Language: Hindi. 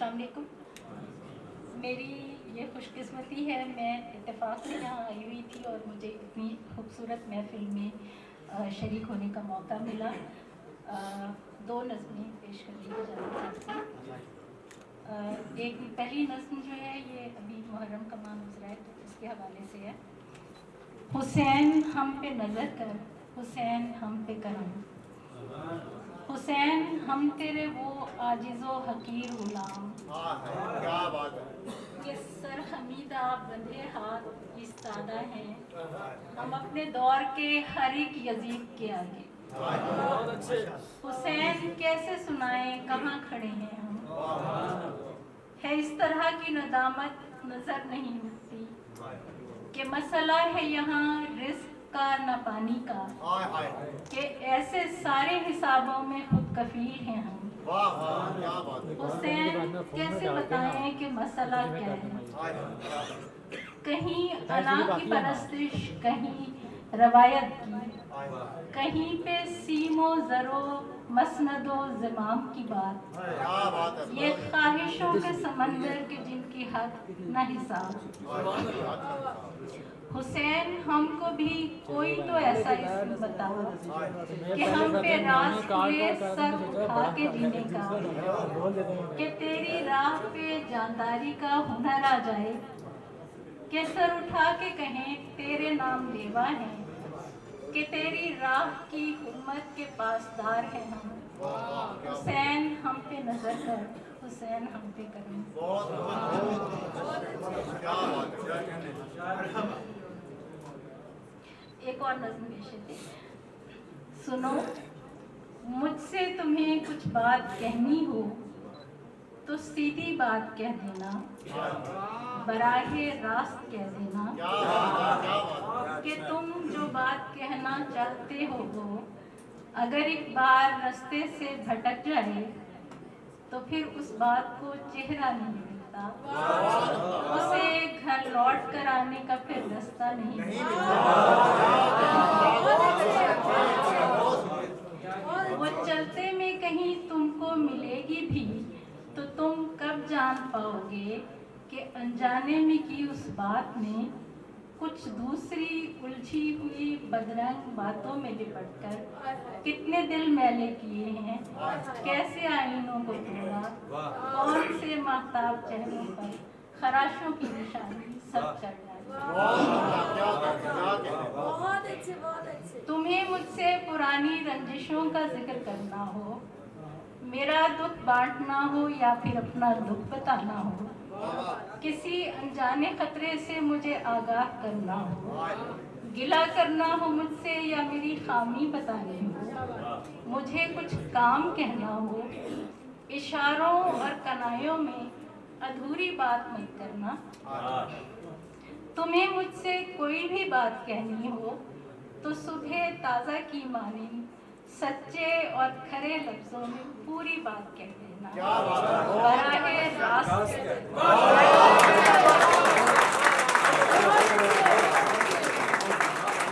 अस्सलाम वालेकुम। मेरी ये खुशकिस्मती है, मैं इत्तेफाक से यहाँ आई हुई थी और मुझे इतनी खूबसूरत महफिल में शरीक होने का मौका मिला। दो नज़में पेश करने की इजाज़त है। एक पहली नज़्म जो है ये अभी मुहर्रम का माह गुज़रा है तो इसके हवाले से है। हुसैन हम पे नज़र कर, हुसैन हम पे करम, हुसैन हम तेरे वो आजिज़ो हकीर गुलाम, क्या बात है, ये सर हमीदा बंधे हाथ इस्तादा हैं, हम अपने दौर के हर एक यजीद के आगे। हुसैन कैसे सुनाएं कहाँ खड़े हैं हम, है इस तरह की नदामत नजर नहीं मिलती कि मसला है यहाँ रिस्क का न पानी का, कि ऐसे सारे हिसाबों में खुद कफील हैं हम। हुसैन कैसे बताएं कि मसला क्या है, कहीं अना की परस्तिश, कहीं रवायत की, कहीं पे सीमो जरो मसनदो ज़िमाम की बात, ये ख्वाहिशों के समंदर के जिनकी हद न हिसाब। हुसैन हमको भी कोई तो ऐसा इसम बताओ कि हम पे राज हुए सर उठा के जीने का, कि तेरी राह पे जानदारी का हुनर आ जाए, कि सर उठा के कहें तेरे नाम लेवा है, कि तेरी राह की उम्मत के पासदार हैं हम। हुसैन हम पे नजर कर, हुसैन हम पे करम। एक और नज़्म पेश है। सुनो, मुझसे तुम्हें कुछ बात कहनी हो तो सीधी बात कह देना, बराहे रास्त कह देना, कि तुम जो बात कहना चाहते हो वो अगर एक बार रास्ते से भटक जाए तो फिर उस बात को चेहरा नहीं मिलता, उसे घर लौट कर आने का फिर रास्ता नहीं मिलता। वो चलते में कहीं तुमको मिलेगी भी तो तुम कब जान पाओगे कि अनजाने में की उस बात ने कुछ दूसरी उलझी हुई बदरंग बातों में लिपटकर कितने दिल मैले किए हैं, कैसे आईनों को तोड़ा, कौन से महताब चेहरों पर खराशों की निशानी सब चढ़ जाए। तुम्हें मुझसे पुरानी रंजिशों का जिक्र करना हो, मेरा दुख बांटना हो या फिर अपना दुख बताना हो, किसी अनजाने खतरे से मुझे आगाह करना हो, गिला करना हो मुझसे या मेरी खामी बतानी हो, मुझे कुछ काम कहना हो, इशारों और कनायों में अधूरी बात मत करना। तुम्हें मुझसे कोई भी बात कहनी हो तो सुबह ताज़ा की मानिंद सच्चे और खरे लफ्जों में पूरी बात कह देना, बराहे रास्त।